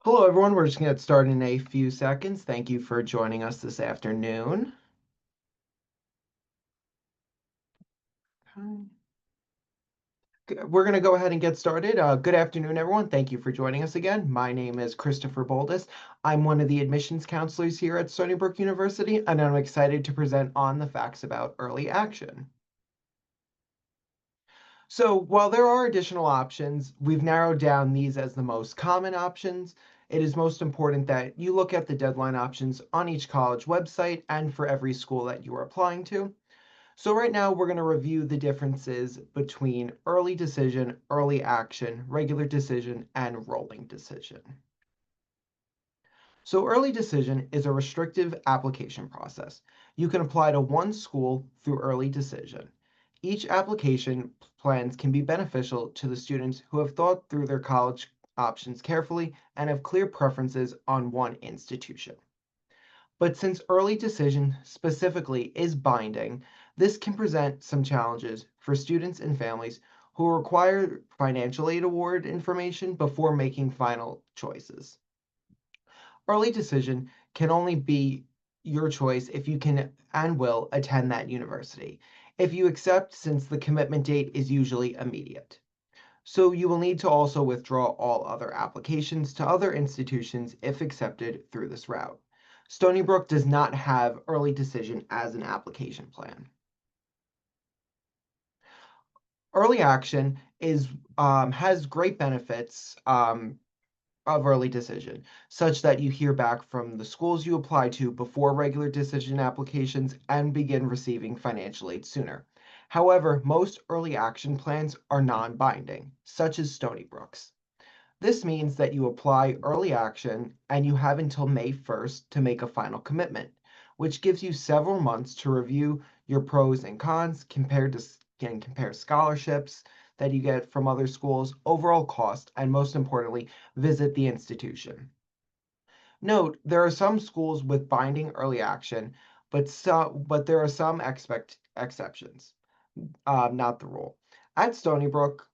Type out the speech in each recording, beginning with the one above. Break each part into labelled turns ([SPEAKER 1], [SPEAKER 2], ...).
[SPEAKER 1] Hello, everyone. We're just going to get started in a few seconds. Thank you for joining us this afternoon. We're going to go ahead and get started. Good afternoon, everyone. Thank you for joining us again. My name is Christopher Boldus. I'm one of the admissions counselors here at Stony Brook University, and I'm excited to present on the facts about early action. So while there are additional options, we've narrowed down these as the most common options. It is most important that you look at the deadline options on each college website and for every school that you are applying to. So right now we're going to review the differences between early decision, early action, regular decision, and rolling decision. So early decision is a restrictive application process. You can apply to one school through early decision. Each application plans can be beneficial to the students who have thought through their college options carefully and have clear preferences on one institution. But since early decision specifically is binding, this can present some challenges for students and families who require financial aid award information before making final choices. Early decision can only be your choice if you can and will attend that university. If you accept, since the commitment date is usually immediate. So you will need to also withdraw all other applications to other institutions if accepted through this route. Stony Brook does not have early decision as an application plan. Early action has great benefits of early decision, such that you hear back from the schools you apply to before regular decision applications and begin receiving financial aid sooner. However, most early action plans are non-binding, such as Stony Brook's. This means that you apply early action and you have until May 1st to make a final commitment, which gives you several months to review your pros and cons, compare scholarships that you get from other schools, overall cost, and most importantly, visit the institution. Note, there are some schools with binding early action, but there are some exceptions, not the rule. At Stony Brook,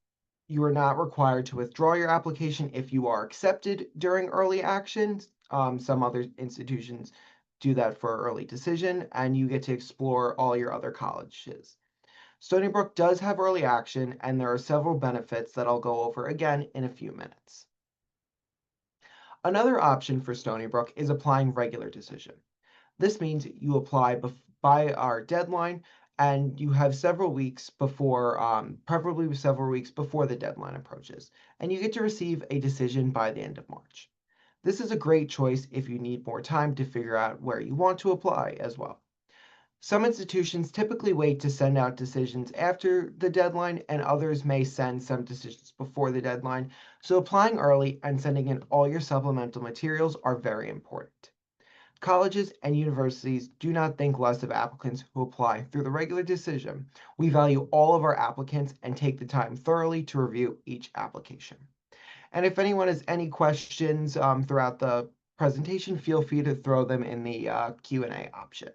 [SPEAKER 1] you are not required to withdraw your application if you are accepted during early action. Some other institutions do that for early decision, and you get to explore all your other colleges. Stony Brook does have early action, and there are several benefits that I'll go over again in a few minutes. Another option for Stony Brook is applying regular decision. This means you apply by our deadline, and you have several weeks before, preferably several weeks before the deadline approaches, and you get to receive a decision by the end of March. This is a great choice if you need more time to figure out where you want to apply as well. Some institutions typically wait to send out decisions after the deadline, and others may send some decisions before the deadline. So applying early and sending in all your supplemental materials are very important. Colleges and universities do not think less of applicants who apply through the regular decision. We value all of our applicants and take the time thoroughly to review each application. And if anyone has any questions throughout the presentation, feel free to throw them in the Q&A option.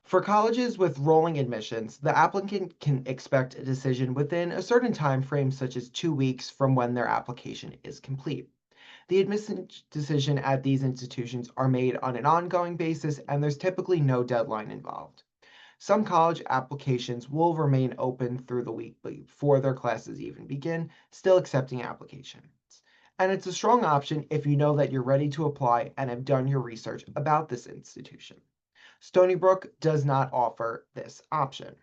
[SPEAKER 1] For colleges with rolling admissions, the applicant can expect a decision within a certain time frame, such as 2 weeks from when their application is complete. The admissions decision at these institutions are made on an ongoing basis, and there's typically no deadline involved. Some college applications will remain open through the week before their classes even begin, still accepting applications. And it's a strong option if you know that you're ready to apply and have done your research about this institution. Stony Brook does not offer this option.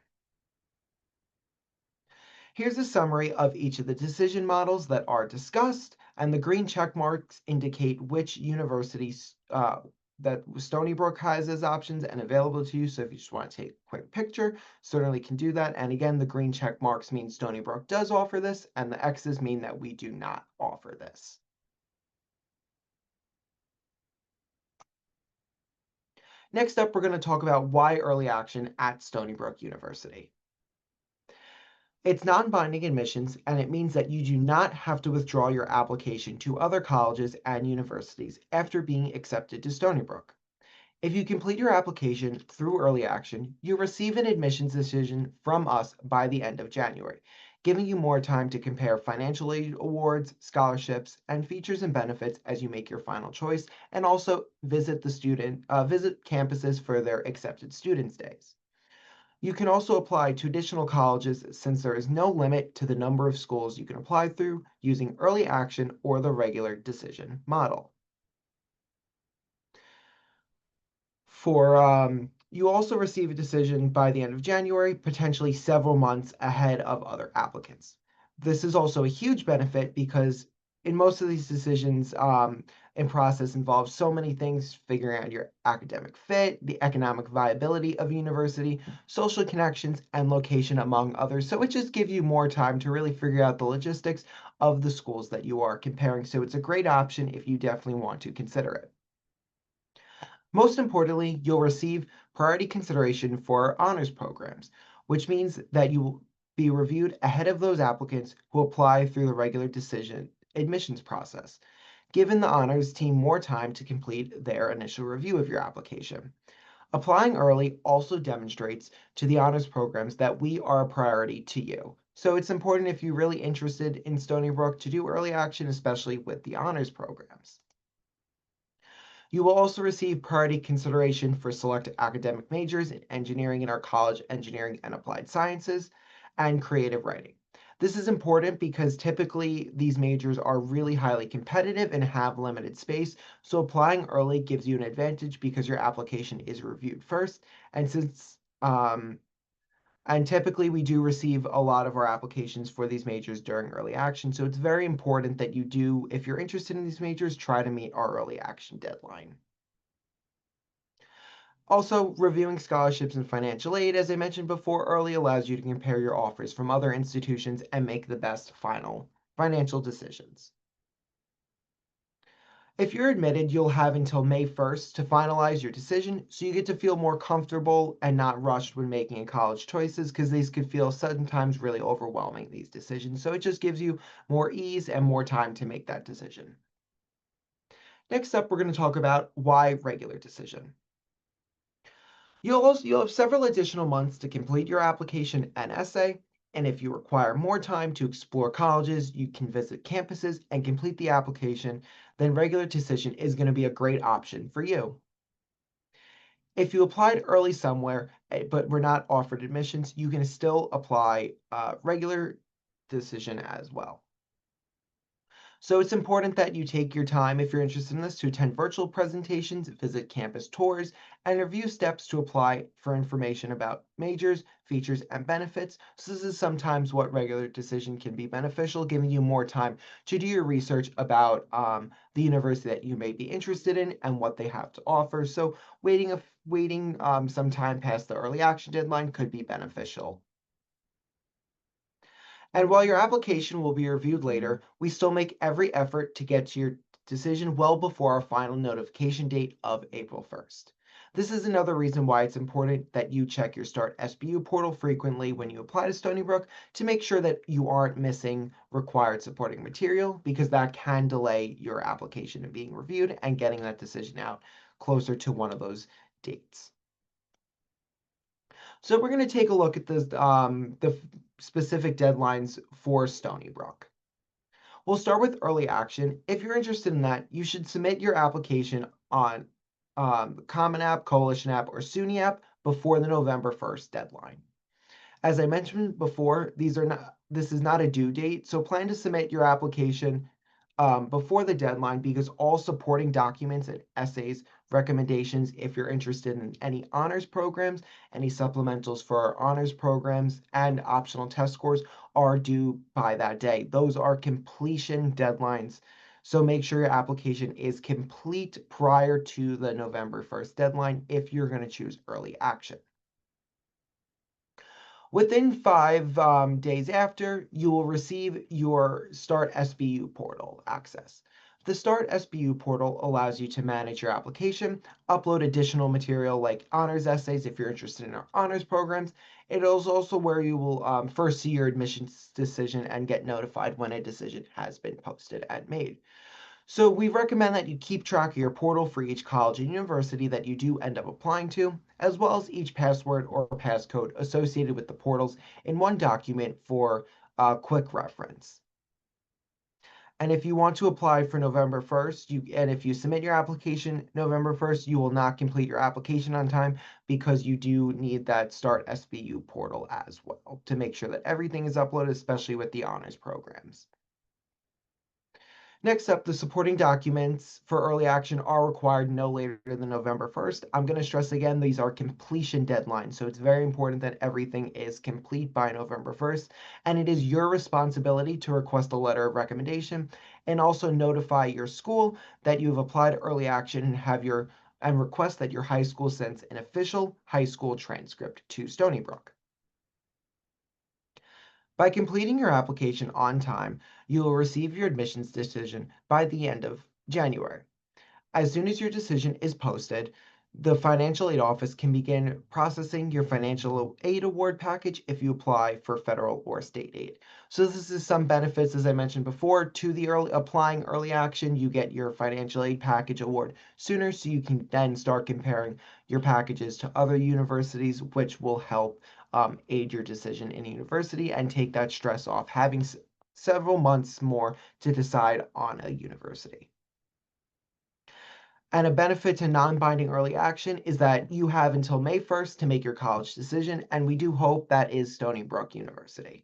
[SPEAKER 1] Here's a summary of each of the decision models that are discussed, and the green check marks indicate which universities that Stony Brook has as options and available to you. So if you just want to take a quick picture, certainly can do that. And again, the green check marks mean Stony Brook does offer this, and the X's mean that we do not offer this. Next up, we're going to talk about why early action at Stony Brook University. It's non-binding admissions, and it means that you do not have to withdraw your application to other colleges and universities after being accepted to Stony Brook. If you complete your application through early action, you receive an admissions decision from us by the end of January, giving you more time to compare financial aid awards, scholarships, and features and benefits as you make your final choice, and also visit campuses for their accepted students days. You can also apply to additional colleges since there is no limit to the number of schools you can apply through using early action or the regular decision model. You also receive a decision by the end of January, potentially several months ahead of other applicants. This is also a huge benefit because in most of these decisions and process involves so many things, figuring out your academic fit, the economic viability of a university, social connections, and location, among others. So it just gives you more time to really figure out the logistics of the schools that you are comparing. So it's a great option if you definitely want to consider it. Most importantly, you'll receive priority consideration for honors programs, which means that you will be reviewed ahead of those applicants who apply through the regular decision admissions process, giving the honors team more time to complete their initial review of your application. Applying early also demonstrates to the honors programs that we are a priority to you. So it's important if you're really interested in Stony Brook to do early action, especially with the honors programs. You will also receive priority consideration for select academic majors in engineering in our college, engineering and applied sciences, and creative writing. This is important because typically these majors are really highly competitive and have limited space, so applying early gives you an advantage because your application is reviewed first. And typically we do receive a lot of our applications for these majors during early action, so it's very important that you do, if you're interested in these majors, try to meet our early action deadline. Also, reviewing scholarships and financial aid, as I mentioned before, early allows you to compare your offers from other institutions and make the best final financial decisions. If you're admitted, you'll have until May 1st to finalize your decision, so you get to feel more comfortable and not rushed when making college choices, because these could feel sometimes really overwhelming, these decisions. So it just gives you more ease and more time to make that decision. Next up, we're going to talk about why regular decision. You'll have several additional months to complete your application and essay, and if you require more time to explore colleges, you can visit campuses and complete the application, then regular decision is going to be a great option for you. If you applied early somewhere but were not offered admissions, you can still apply regular decision as well. So it's important that you take your time, if you're interested in this, to attend virtual presentations, visit campus tours, and review steps to apply for information about majors, features, and benefits. So this is sometimes what regular decision can be beneficial, giving you more time to do your research about the university that you may be interested in and what they have to offer. So waiting some time past the early action deadline could be beneficial. And while your application will be reviewed later, we still make every effort to get to your decision well before our final notification date of April 1st. This is another reason why it's important that you check your Start SBU portal frequently when you apply to Stony Brook to make sure that you aren't missing required supporting material, because that can delay your application in being reviewed and getting that decision out closer to one of those dates. So we're going to take a look at the specific deadlines for Stony Brook. We'll start with early action. If you're interested in that, you should submit your application on Common App, Coalition App, or SUNY App before the November 1st deadline. As I mentioned before, this is not a due date, so plan to submit your application before the deadline, because all supporting documents and essays, recommendations, if you're interested in any honors programs, any supplementals for our honors programs, and optional test scores are due by that day. Those are completion deadlines. So make sure your application is complete prior to the November 1st deadline if you're going to choose early action. Within 5 days after, you will receive your Start SBU portal access. The Start SBU portal allows you to manage your application, upload additional material like honors essays if you're interested in our honors programs. It is also where you will first see your admissions decision and get notified when a decision has been posted and made. So we recommend that you keep track of your portal for each college and university that you do end up applying to, as well as each password or passcode associated with the portals in one document for quick reference. And if you want to apply for November 1st, and if you submit your application November 1st, you will not complete your application on time because you do need that Start SBU portal as well to make sure that everything is uploaded, especially with the honors programs. Next up, the supporting documents for early action are required no later than November 1st. I'm going to stress again, these are completion deadlines, so it's very important that everything is complete by November 1st, and it is your responsibility to request a letter of recommendation and also notify your school that you've applied early action and request that your high school sends an official high school transcript to Stony Brook. By completing your application on time, you will receive your admissions decision by the end of January. As soon as your decision is posted, the financial aid office can begin processing your financial aid award package if you apply for federal or state aid. So this is some benefits, as I mentioned before, to the applying early action. You get your financial aid package award sooner, so you can then start comparing your packages to other universities, which will help aid your decision in university and take that stress off having several months more to decide on a university. And a benefit to non-binding early action is that you have until May 1st to make your college decision, and we do hope that is Stony Brook University.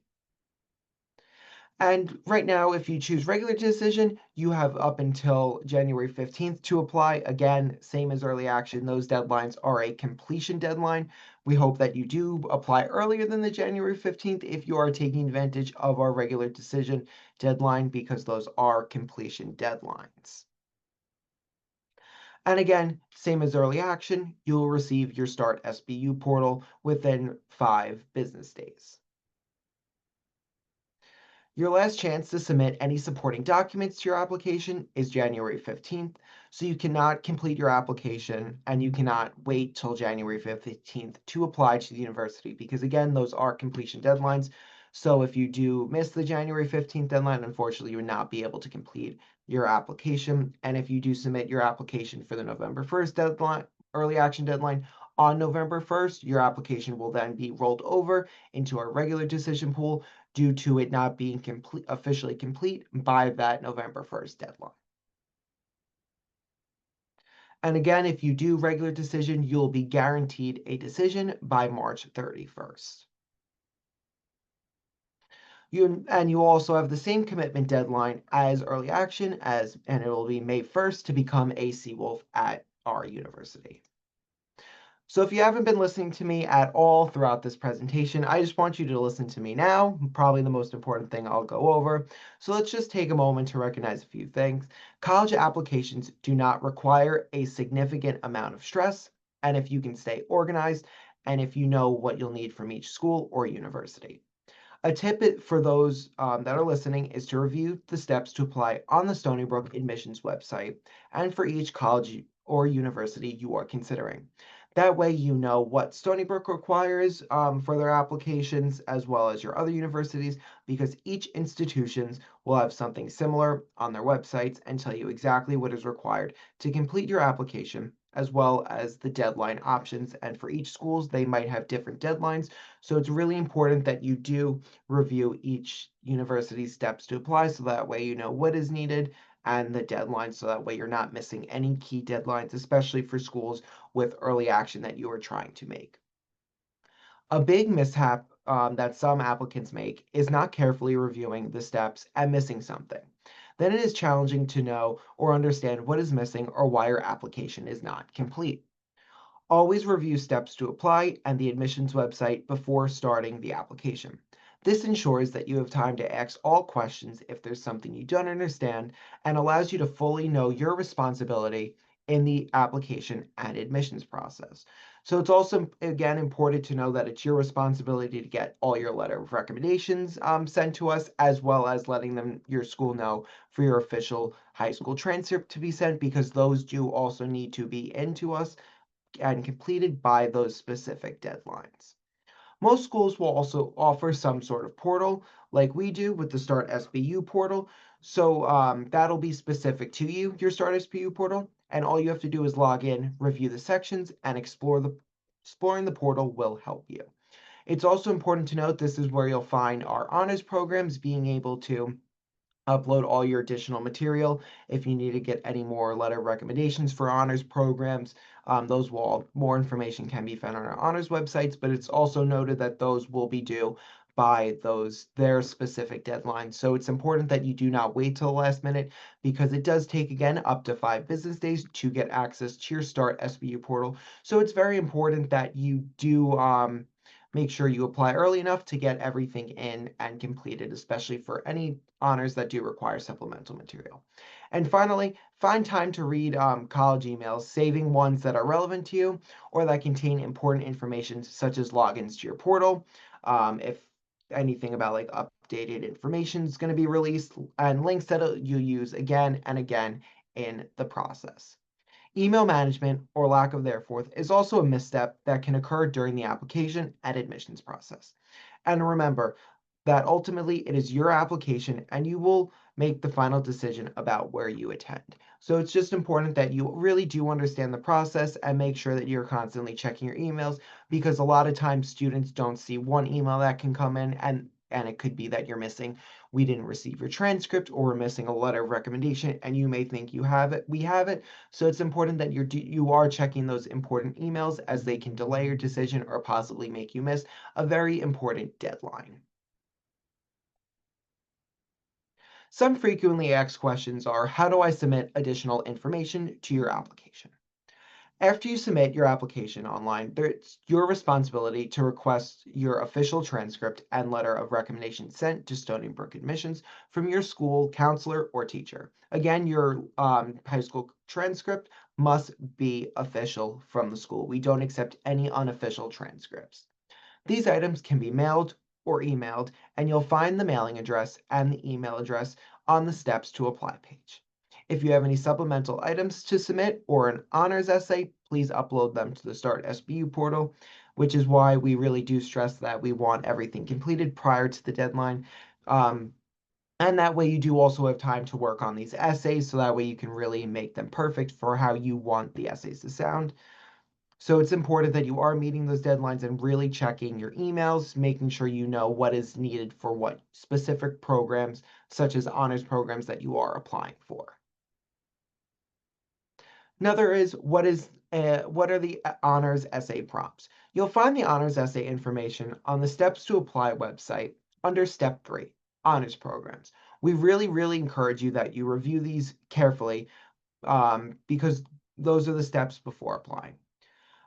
[SPEAKER 1] And right now, if you choose regular decision, you have up until January 15th to apply. Again, same as early action, those deadlines are a completion deadline. We hope that you do apply earlier than the January 15th if you are taking advantage of our regular decision deadline because those are completion deadlines. And again, same as early action, you'll receive your Start SBU portal within 5 business days. Your last chance to submit any supporting documents to your application is January 15th, so you cannot complete your application and you cannot wait till January 15th to apply to the university because, again, those are completion deadlines. So if you do miss the January 15th deadline, unfortunately, you will not be able to complete your application. And if you do submit your application for the November 1st deadline, early action deadline, on November 1st, your application will then be rolled over into our regular decision pool due to it not being officially complete by that November 1st deadline. And again, if you do regular decision, you'll be guaranteed a decision by March 31st. You also have the same commitment deadline as early action and it will be May 1st to become a Seawolf at our university. So if you haven't been listening to me at all throughout this presentation, I just want you to listen to me now, probably the most important thing I'll go over. So let's just take a moment to recognize a few things. College applications do not require a significant amount of stress, and if you can stay organized, and if you know what you'll need from each school or university. A tip for those that are listening is to review the steps to apply on the Stony Brook admissions website and for each college or university you are considering. That way you know what Stony Brook requires for their applications as well as your other universities because each institutions will have something similar on their websites and tell you exactly what is required to complete your application as well as the deadline options. And for each schools, they might have different deadlines. So it's really important that you do review each university's steps to apply so that way you know what is needed and the deadlines so that way you're not missing any key deadlines, especially for schools with early action that you are trying to make. A big mishap that some applicants make is not carefully reviewing the steps and missing something. Then it is challenging to know or understand what is missing or why your application is not complete. Always review steps to apply and the admissions website before starting the application. This ensures that you have time to ask all questions if there's something you don't understand and allows you to fully know your responsibility in the application and admissions process. So it's also, again, important to know that it's your responsibility to get all your letter of recommendations sent to us, as well as letting your school know for your official high school transcript to be sent, because those do also need to be into us and completed by those specific deadlines. Most schools will also offer some sort of portal like we do with the Start SBU portal. So that'll be specific to you, your Start SBU portal. And all you have to do is log in, review the sections, and exploring the portal will help you. It's also important to note this is where you'll find our honors programs being able to upload all your additional material. If you need to get any more letter recommendations for honors programs, those will all, more information can be found on our honors websites, but it's also noted that those will be due by their specific deadlines. So it's important that you do not wait till the last minute because it does take again up to 5 business days to get access to your Start SBU portal. So it's very important that you do make sure you apply early enough to get everything in and completed, especially for any honors that do require supplemental material. And finally, find time to read college emails, saving ones that are relevant to you or that contain important information such as logins to your portal, if anything about like updated information is going to be released, and links that you use again and again in the process. Email management, or lack of therefore, is also a misstep that can occur during the application and admissions process. And remember that ultimately it is your application and you will make the final decision about where you attend. So it's just important that you really do understand the process and make sure that you're constantly checking your emails because a lot of times students don't see one email that can come in and it could be that you're missing, we didn't receive your transcript or we're missing a letter of recommendation and you may think you have it, we have it. So it's important that you are checking those important emails as they can delay your decision or possibly make you miss a very important deadline. Some frequently asked questions are, how do I submit additional information to your application? After you submit your application online, it's your responsibility to request your official transcript and letter of recommendation sent to Stony Brook Admissions from your school counselor or teacher. Again, your high school transcript must be official from the school. We don't accept any unofficial transcripts. These items can be mailed or emailed, and you'll find the mailing address and the email address on the Steps to Apply page. If you have any supplemental items to submit or an honors essay, please upload them to the Start SBU portal, which is why we really do stress that we want everything completed prior to the deadline. And that way you do also have time to work on these essays, so that way you can really make them perfect for how you want the essays to sound. So it's important that you are meeting those deadlines and really checking your emails, making sure you know what is needed for what specific programs, such as honors programs that you are applying for. Another is what are the honors essay prompts? You'll find the honors essay information on the Steps to Apply website under Step 3, Honors Programs. We really encourage you that you review these carefully because those are the steps before applying.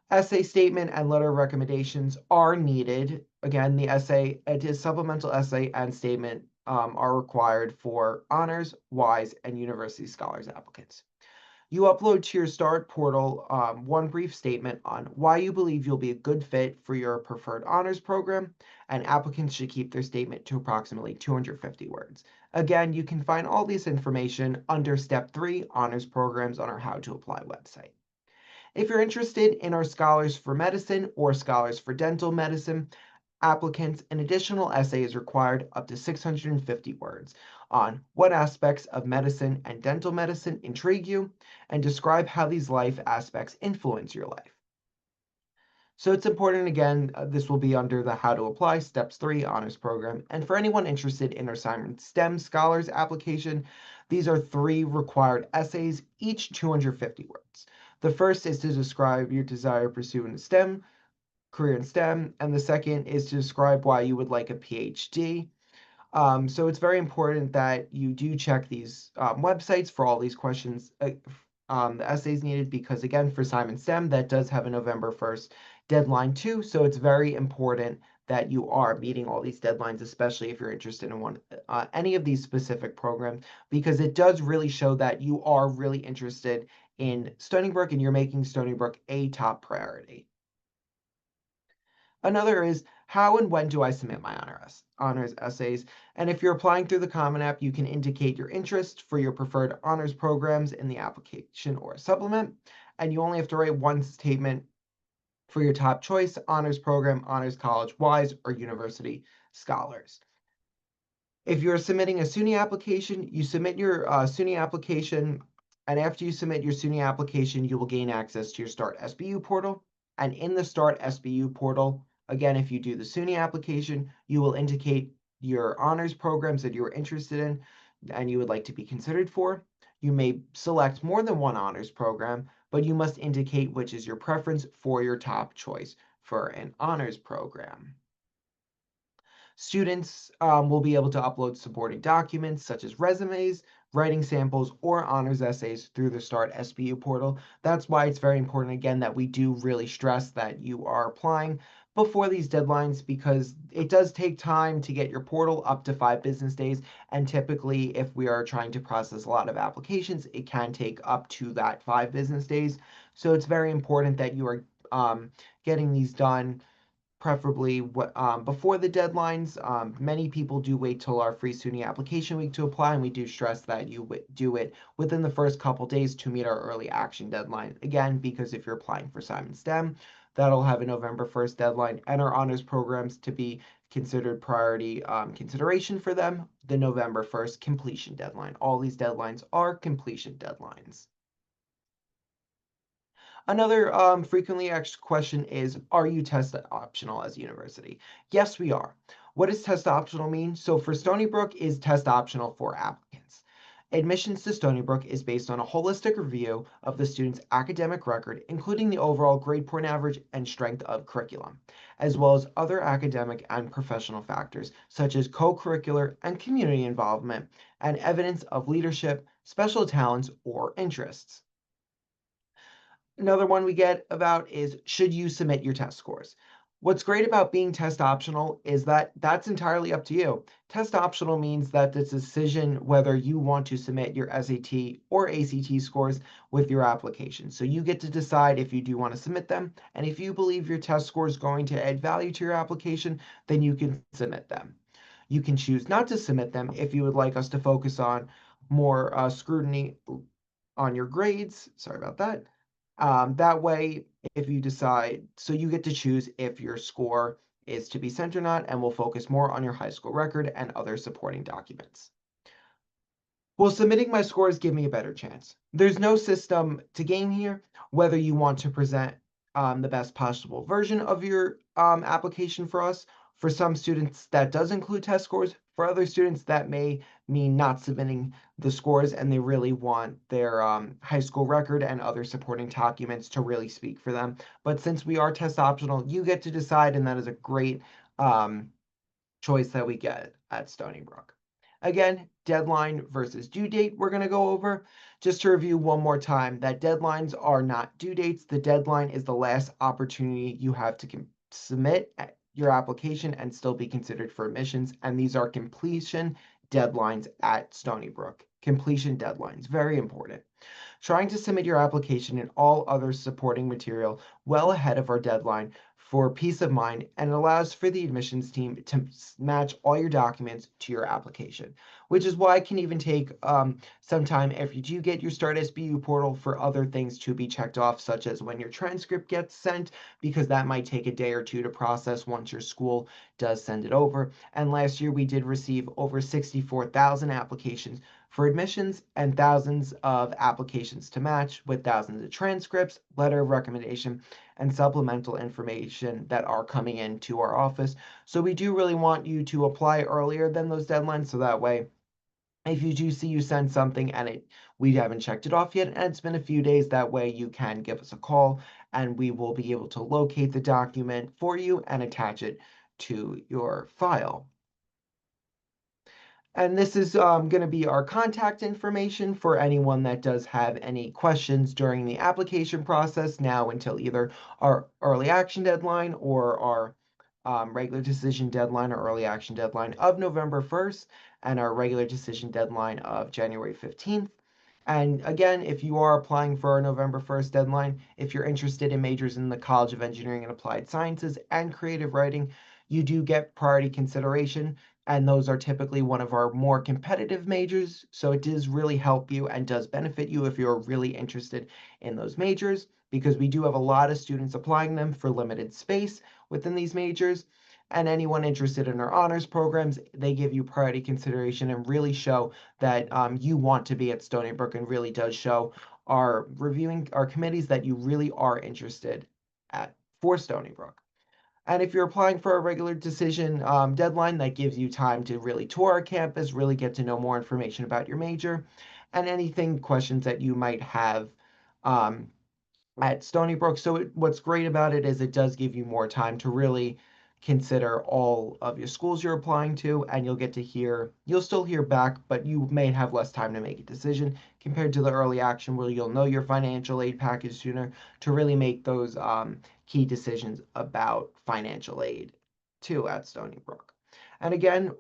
[SPEAKER 1] Essay statement and letter of recommendations are needed. Again, the essay, it is supplemental essay and statement are required for honors, WISE, and university scholars applicants. You upload to your Start portal one brief statement on why you believe you'll be a good fit for your preferred honors program, and applicants should keep their statement to approximately 250 words. Again, you can find all this information under Step 3, Honors Programs, on our How to Apply website. If you're interested in our Scholars for Medicine or Scholars for Dental Medicine applicants, an additional essay is required up to 650 words on what aspects of medicine and dental medicine intrigue you and describe how these life aspects influence your life. So it's important, again, this will be under the How to Apply Steps 3 Honors Program. And for anyone interested in our Simon STEM Scholars application, these are 3 required essays, each 250 words. The first is to describe your desire to pursue in STEM, career in STEM, and the second is to describe why you would like a PhD. So it's very important that you do check these websites for all these questions, the essays needed, because again, for Simon STEM, that does have a November 1st deadline too. So it's very important that you are meeting all these deadlines, especially if you're interested in any of these specific programs, because it does really show that you are really interested in Stony Brook and you're making Stony Brook a top priority. Another is, how and when do I submit my honors essays? And if you're applying through the Common App, you can indicate your interest for your preferred honors programs in the application or supplement. And you only have to write one statement for your top choice, honors program, honors college, WISE, or university scholars. If you're submitting a SUNY application, you submit your SUNY application, and after you submit your SUNY application, you will gain access to your Start SBU portal. And in the Start SBU portal, again, if you do the SUNY application, you will indicate your honors programs that you're interested in and you would like to be considered for. You may select more than one honors program, but you must indicate which is your preference for your top choice for an honors program. Students will be able to upload supporting documents such as resumes, writing samples, or honors essays through the Start SBU portal. That's why it's very important, again, that we do really stress that you are applying before these deadlines, because it does take time to get your portal up to 5 business days. And typically, if we are trying to process a lot of applications, it can take up to that 5 business days. So it's very important that you are getting these done preferably before the deadlines. Many people do wait till our free SUNY application week to apply, and we do stress that you do it within the first couple days to meet our early action deadline. Again, because if you're applying for Simon STEM, that'll have a November 1st deadline, and our honors programs to be considered priority consideration for them, the November 1st completion deadline. All these deadlines are completion deadlines. Another frequently asked question is, are you test optional as a university? Yes, we are. What does test optional mean? So for Stony Brook is test optional for applicants. Admissions to Stony Brook is based on a holistic review of the student's academic record, including the overall grade point average and strength of curriculum, as well as other academic and professional factors, such as co-curricular and community involvement, and evidence of leadership, special talents, or interests. Another one we get about is, should you submit your test scores? What's great about being test optional is that that's entirely up to you. Test optional means that it's a decision whether you want to submit your SAT or ACT scores with your application. So you get to decide if you do want to submit them, and if you believe your test score is going to add value to your application, then you can submit them. You can choose not to submit them if you would like us to focus on more scrutiny on your grades. Sorry about that. That way, if you decide, so you get to choose if your score is to be sent or not, and we'll focus more on your high school record and other supporting documents. Will submitting my scores give me a better chance? There's no system to game here, whether you want to present the best possible version of your application for us. For some students, that does include test scores. For other students, that may mean not submitting the scores, and they really want their high school record and other supporting documents to really speak for them. But since we are test optional, you get to decide, and that is a great choice that we get at Stony Brook. Again, deadline versus due date, we're going to go over. Just to review one more time, that deadlines are not due dates. The deadline is the last opportunity you have to submit your application and still be considered for admissions. And these are completion deadlines at Stony Brook. Completion deadlines, very important. Trying to submit your application and all other supporting material well ahead of our deadline for peace of mind, and it allows for the admissions team to match all your documents to your application, which is why it can even take some time after you do get your Start SBU portal for other things to be checked off, such as when your transcript gets sent, because that might take a day or two to process once your school does send it over. And last year we did receive over 64,000 applications for admissions and thousands of applications to match, with thousands of transcripts, letter of recommendation, and supplemental information that are coming into our office. So we do really want you to apply earlier than those deadlines, so that way if you do see you send something and we haven't checked it off yet and it's been a few days, that way you can give us a call and we will be able to locate the document for you and attach it to your file. And this is going to be our contact information for anyone that does have any questions during the application process now until either our early action deadline or our regular decision deadline or early action deadline of November 1st and our regular decision deadline of January 15th. And again, if you are applying for our November 1st deadline, if you're interested in majors in the College of Engineering and Applied Sciences and creative writing, you do get priority consideration, and those are typically one of our more competitive majors. So it does really help you and does benefit you if you're really interested in those majors, because we do have a lot of students applying them for limited space within these majors. And anyone interested in our honors programs, they give you priority consideration and really show that you want to be at Stony Brook, and really does show our committees that you really are interested at for Stony Brook. And if you're applying for a regular decision deadline, that gives you time to really tour our campus, really get to know more information about your major, and anything questions that you might have um, at Stony Brook. So what's great about it is it does give you more time to really consider all of your schools you're applying to, and you'll still hear back, but you may have less time to make a decision compared to the early action where you'll know your financial aid package sooner to really make those key decisions about financial aid too at Stony Brook. And again,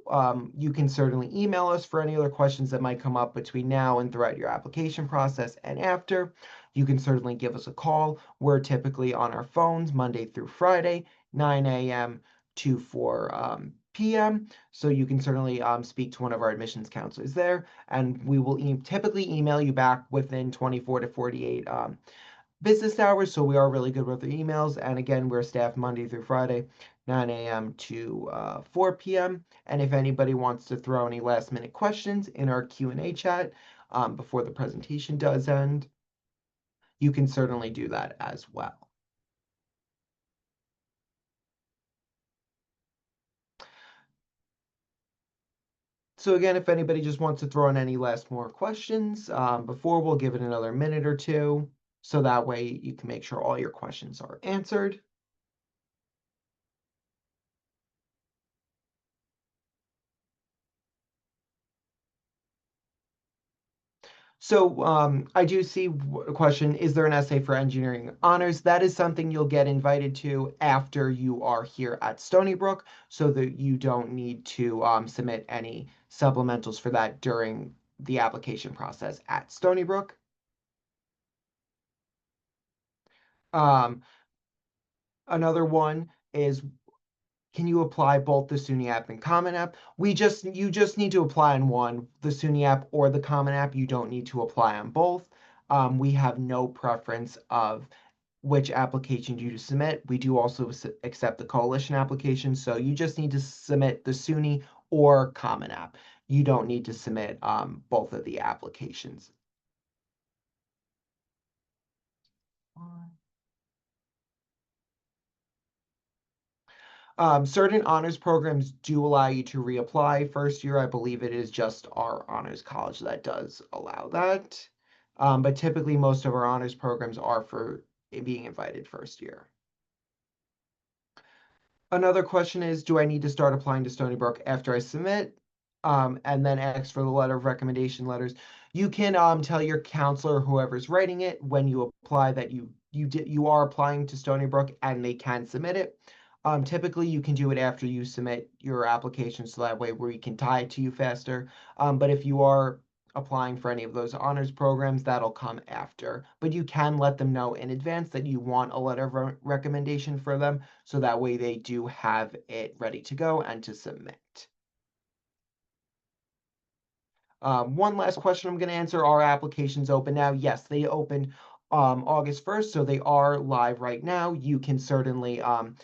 [SPEAKER 1] you can certainly email us for any other questions that might come up between now and throughout your application process and after. You can certainly give us a call. We're typically on our phones Monday through Friday, 9 a.m. to 4 p.m. So you can certainly speak to one of our admissions counselors there, and we will typically email you back within 24 to 48 business hours. So we are really good with the emails. And again, we're staffed Monday through Friday, 9 a.m. to 4 p.m. And if anybody wants to throw any last minute questions in our Q&A chat before the presentation does end, you can certainly do that as well. So again, if anybody just wants to throw in any last more questions before, we'll give it another minute or two. So that way you can make sure all your questions are answered. So I do see a question, is there an essay for engineering honors? That is something you'll get invited to after you are here at Stony Brook, so that you don't need to submit any supplementals for that during the application process at Stony Brook. Um, Another one is, can you apply both the SUNY app and Common App? You just need to apply on one, the SUNY app or the Common App. You don't need to apply on both. We have no preference of which application you to submit. We do also accept the coalition application, so you just need to submit the SUNY or Common App. You don't need to submit both of the applications. Certain honors programs do allow you to reapply first year. I believe it is just our honors college that does allow that. But typically, most of our honors programs are for being invited first year. Another question is, do I need to start applying to Stony Brook after I submit? And then ask for the letter of recommendation letters. You can tell your counselor, whoever's writing it, when you apply that you are applying to Stony Brook, and they can submit it. Typically, you can do it after you submit your application, so that way we can tie it to you faster. But if you are applying for any of those honors programs, that'll come after. But you can let them know in advance that you want a letter of recommendation for them, so that way they do have it ready to go and to submit. One last question I'm going to answer. Are applications open now? Yes, they opened August 1st, so they are live right now. You can certainly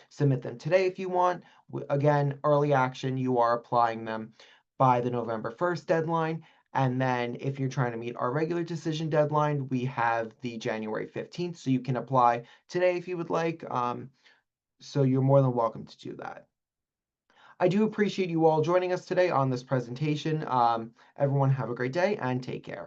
[SPEAKER 1] submit them today if you want. Again, early action, you are applying them by the November 1st deadline. And then if you're trying to meet our regular decision deadline, we have the January 15th, so you can apply today if you would like. So you're more than welcome to do that. I do appreciate you all joining us today on this presentation. Everyone have a great day and take care.